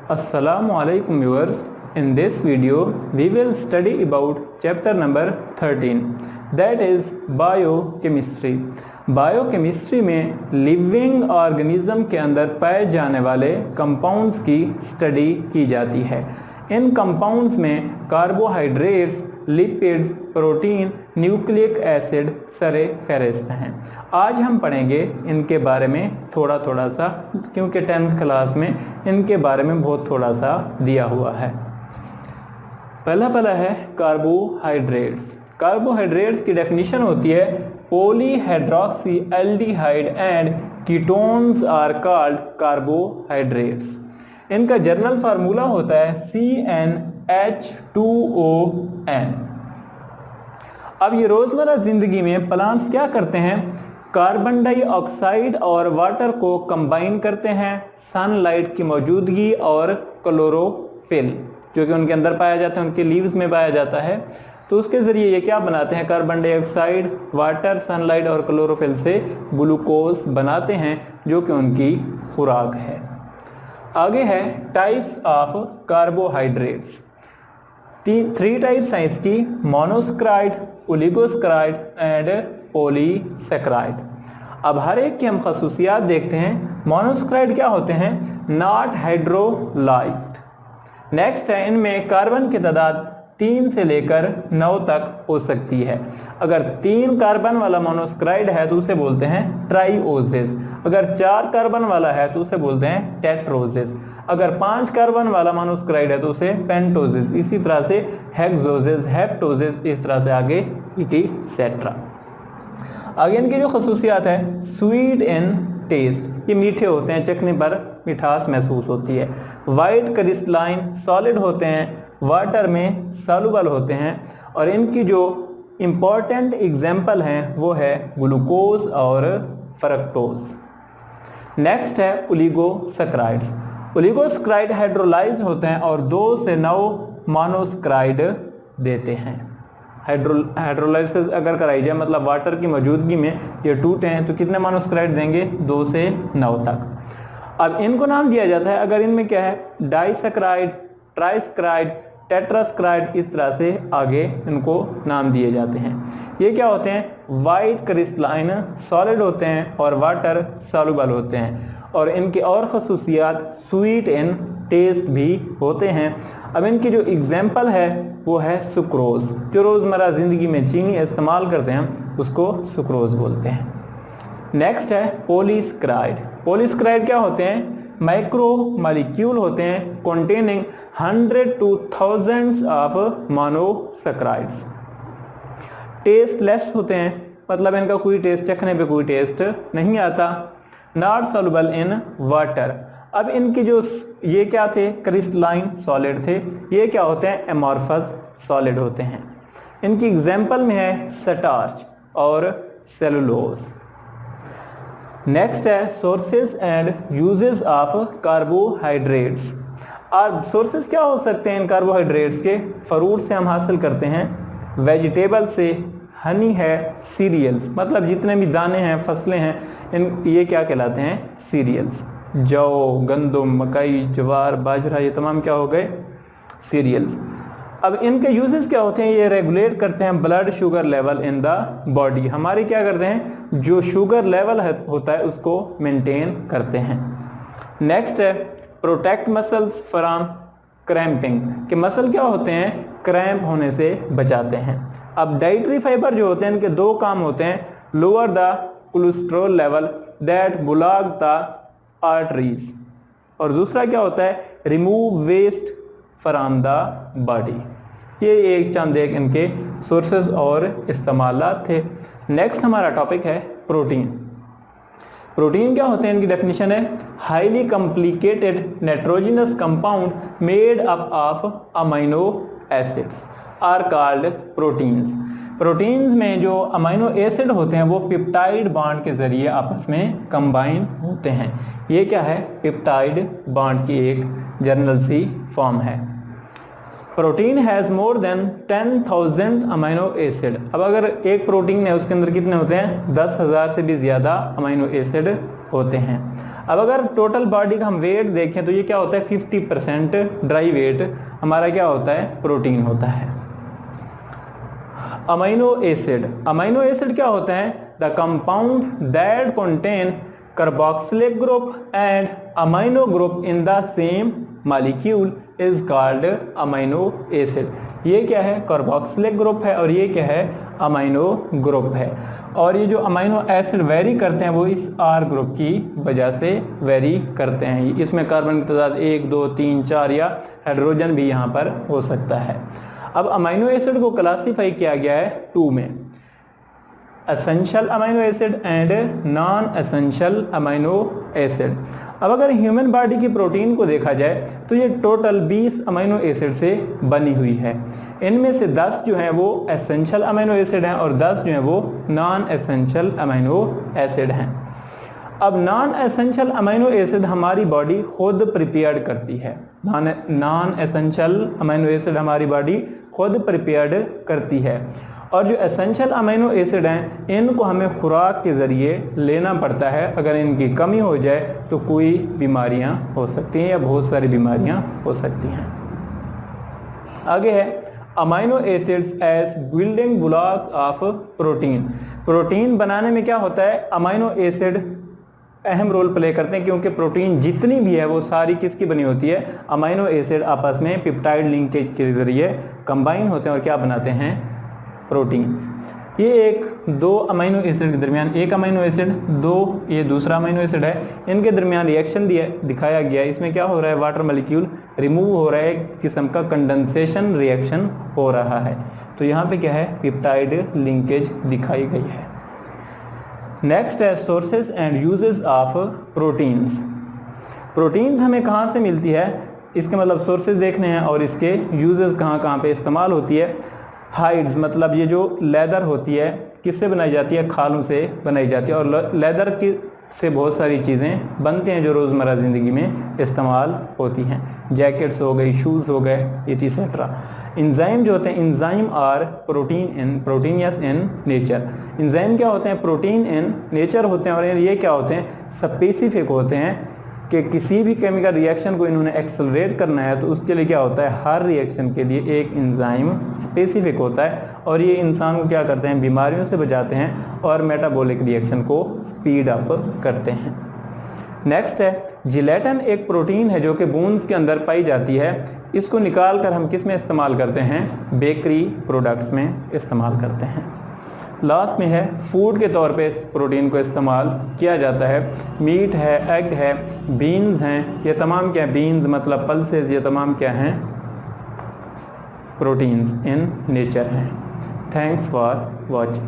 Assalamu alaikum viewers. In this video we will study about chapter number 13, that is biochemistry. Biochemistry में living organism के अंदर पाए जाने वाले कंपाउंड्स की स्टडी की जाती है। इन कंपाउंड्स में carbohydrates, lipids, protein, nucleic acid सारे फहरिस्त हैं। आज हम पढ़ेंगे इनके बारे में थोड़ा सा, क्योंकि 10th क्लास में इनके बारे में बहुत थोड़ा सा दिया हुआ है। पहला है कार्बोहाइड्रेट्स। कार्बोहाइड्रेट्स की डेफिनेशन होती है polyhydroxy aldehyde and ketones are called carbohydrates. इनका जर्नल फार्मूला होता है CnH2ON। अब ये रोजमर्रा जिंदगी में प्लांट्स क्या करते हैं, कार्बन डाइऑक्साइड और वाटर को कंबाइन करते हैं सनलाइट की मौजूदगी और क्लोरोफिल जो कि उनके अंदर पाया जाता है, उनके लीव्स में पाया जाता है। तो उसके जरिए ये क्या बनाते हैं, कार्बन डाइऑक्साइड, वाटर, सनलाइट और क्लोरोफिल से ग्लूकोज बनाते हैं जो कि उनकी खुराक है। आगे है टाइप्स ऑफ कार्बोहाइड्रेट्स। 3 टाइप्स हैं इसकी, मोनोसैकेराइड, ओलिगोसैकेराइड एंड पॉलीसैकेराइड। अब हर एक की हम खसूसियात देखते हैं। मोनोसैकेराइड क्या होते हैं, नॉट हाइड्रोलाइज्ड। नेक्स्ट है, इनमें कार्बन की तादाद 3 से लेकर 9 तक हो सकती है। अगर 3 कार्बन वाला मोनोसैकेराइड है तो उसे बोलते हैं ट्राइओजेस। अगर 4 कार्बन वाला है तो उसे बोलते हैं टेट्रोजेस। अगर 5 कार्बन वाला मोनोसैकेराइड है तो उसे पेंटोजेस। इसी तरह से हेक्सोजेस, हेप्टोजेस, इस तरह से आगे इटीसेट्रा। आगे इनकी जो खसूसियात है, स्वीट इन टेस्ट, ये मीठे होते हैं, चखने पर मिठास महसूस होती है। वाइट क्रिस्टलाइन सॉलिड होते हैं, वाटर में सॉल्युबल होते हैं। और इनकी जो इम्पॉर्टेंट एग्जाम्पल हैं वो है ग्लूकोज और फ्रक्टोज। नेक्स्ट है ओलिगोसैकेराइड्स। ओलिगोसैकेराइड हाइड्रोलाइज होते हैं और 2 से 9 मोनोसैकेराइड देते हैं। हाइड्रोलाइसिस अगर कराई जाए, मतलब वाटर की मौजूदगी में ये टूटे हैं, तो कितने मोनोसैकेराइड देंगे, 2 से 9 तक। अब इनको नाम दिया जाता है अगर इनमें क्या है, डाइसैकेराइड, ट्राइसैकेराइड, टेट्रासैकेराइड, इस तरह से आगे इनको नाम दिए जाते हैं। ये क्या होते हैं, वाइट क्रिस्टलाइन सॉलिड होते हैं और वाटर सॉल्युबल होते हैं। और इनकी और खसूसियात स्वीट इन टेस्ट भी होते हैं। अब इनकी जो एग्जाम्पल है वो है सुक्रोज, जो रोज़मर्रा ज़िंदगी में चीनी इस्तेमाल करते हैं उसको सुक्रोज बोलते हैं। नेक्स्ट है पॉलीसैकेराइड। पॉलीसैकेराइड क्या होते हैं, माइक्रो मॉलिक्यूल होते हैं containing 100 to thousands of monosaccharides. Tasteless होते हैं, मतलब इनका कोई टेस्ट, चखने पे कोई टेस्ट नहीं आता। Not soluble in water. अब इनकी जो ये क्या थे, क्रिस्टलाइन सॉलिड थे, ये क्या होते हैं, एमॉर्फस सॉलिड होते हैं। इनकी एग्जाम्पल में है स्टार्च और सेलुलोज। नेक्स्ट है sources and uses of carbohydrates. और सोर्सेज क्या हो सकते हैं इन कार्बोहाइड्रेट्स के, फ्रूट से हम हासिल करते हैं, वेजिटेबल से, हनी है, सीरियल्स, मतलब जितने भी दाने हैं, फसलें हैं, इन ये क्या कहलाते हैं, सीरियल्स। जौ, गंदम, मकई, ज्वार, बाजरा, ये तमाम क्या हो गए, सीरियल्स। अब इनके यूजेस क्या होते हैं, ये रेगुलेट करते हैं blood sugar level in the body. हमारे क्या करते हैं, जो शुगर लेवल होता है उसको मेंटेन करते हैं। नेक्स्ट है प्रोटेक्ट मसल्स फ्रॉम क्रैम्पिंग, कि मसल क्या होते हैं, क्रैम्प होने से बचाते हैं। अब डाइटरी फाइबर जो होते हैं, इनके 2 काम होते हैं, lower the cholesterol level that block the arteries, और दूसरा क्या होता है, remove waste from the body. ये एक चंद एक इनके सोर्सेज और इस्तेमालात थे। नेक्स्ट हमारा टॉपिक है प्रोटीन। प्रोटीन क्या होते हैं, इनकी डेफिनेशन है highly complicated nitrogenous compound made up of amino acids are called proteins. Proteins में जो अमीनो एसिड होते हैं वो पेप्टाइड बॉन्ड के जरिए आपस में कंबाइन होते हैं। ये क्या है, पेप्टाइड बॉन्ड की एक जनरल सी फॉर्म है। Protein has more than 10,000 amino acid. अब अगर एक प्रोटीन है उसके अंदर कितने होते हैं? 10,000 से भी ज्यादा अमीनो एसिड होते हैं। अब अगर टोटल बॉडी का हम वेट देखें तो ये क्या होता है? 50% ड्राई वेट हमारा क्या होता है? प्रोटीन होता है। अमीनो एसिड क्या होता है? The compound that contain carboxylic group and amino group in the same molecule is called amino acid. ये क्या है? कार्बोक्सिलिक ग्रुप है और ये क्या है? अमीनो ग्रुप है। और ये जो अमीनो एसिड वेरी करते हैं वो इस आर ग्रुप की वजह से वेरी करते हैं। इसमें कार्बन की तादाद 1, 2, 3, 4 या हाइड्रोजन भी यहाँ पर हो सकता है। अब अमीनो एसिड को क्लासीफाई किया गया है 2 में, essential amino acid and non essential amino acid. अब अगर ह्यूमन बॉडी की प्रोटीन को देखा जाए तो ये टोटल 20 अमीनो एसिड से बनी हुई है। इनमें से 10 जो हैं वो एसेंशियल अमीनो एसिड हैं और 10 जो हैं वो नॉन एसेंशियल अमीनो एसिड हैं। अब नॉन एसेंशियल अमीनो एसिड हमारी बॉडी खुद प्रिपेयर्ड करती है। नॉन एसेंशियल अमीनो एसिड हमारी बॉडी खुद प्रिपेयर्ड करती है और जो एसेंशियल अमीनो एसिड हैं इनको हमें खुराक के ज़रिए लेना पड़ता है। अगर इनकी कमी हो जाए तो कोई बीमारियां हो सकती हैं या बहुत सारी बीमारियां हो सकती हैं। आगे है amino acids as building block of protein. Protein बनाने में क्या होता है? अमीनो एसिड अहम रोल प्ले करते हैं, क्योंकि प्रोटीन जितनी भी है वो सारी किसकी बनी होती है? अमीनो एसिड आपस में पेप्टाइड लिंकेज के जरिए कंबाइन होते हैं और क्या बनाते हैं? प्रोटीन्स। ये एक 2 अमीनो एसिड के दरमियान, एक अमीनो एसिड 2, ये दूसरा अमीनो एसिड है, इनके दरमियान रिएक्शन दिखाया गया है। इसमें क्या हो रहा है? वाटर मॉलिक्यूल रिमूव हो रहा है, एक किस्म का कंडेंसेशन रिएक्शन हो रहा है। तो यहाँ पे क्या है? पेप्टाइड लिंकेज दिखाई गई है। नेक्स्ट है sources and uses of proteins. Proteins हमें कहाँ से मिलती है? इसके मतलब सोर्सेज देखने हैं और इसके यूजेस कहाँ पे इस्तेमाल होती है। हाइड्स मतलब ये जो लेदर होती है किससे बनाई जाती है? खालों से बनाई जाती है और लेदर की से बहुत सारी चीज़ें बनते हैं जो रोज़मर्रा ज़िंदगी में इस्तेमाल होती हैं। जैकेट्स हो गई, शूज़ हो गए, एटसेट्रा। इंजाइम जो होते हैं, enzyme are proteinaceous in nature. Enzyme क्या होते हैं? प्रोटीन इन नेचर होते हैं और ये क्या होते हैं? स्पेसिफिक होते हैं कि किसी भी केमिकल रिएक्शन को इन्होंने एक्सेलरेट करना है तो उसके लिए क्या होता है? हर रिएक्शन के लिए एक इंजाइम स्पेसिफिक होता है और ये इंसान को क्या करते हैं? बीमारियों से बचाते हैं और मेटाबॉलिक रिएक्शन को स्पीड अप करते हैं। नेक्स्ट है जिलेटिन। एक प्रोटीन है जो कि बोन्स के अंदर पाई जाती है। इसको निकाल कर हम किस में इस्तेमाल करते हैं? बेकरी प्रोडक्ट्स में इस्तेमाल करते हैं। लास्ट में है फूड के तौर पे इस प्रोटीन को इस्तेमाल किया जाता है। मीट है, एग है, बीन्स हैं, ये तमाम क्या? बीन्स मतलब पल्सेस, ये तमाम क्या हैं? प्रोटीन्स इन नेचर हैं। Thanks for watching.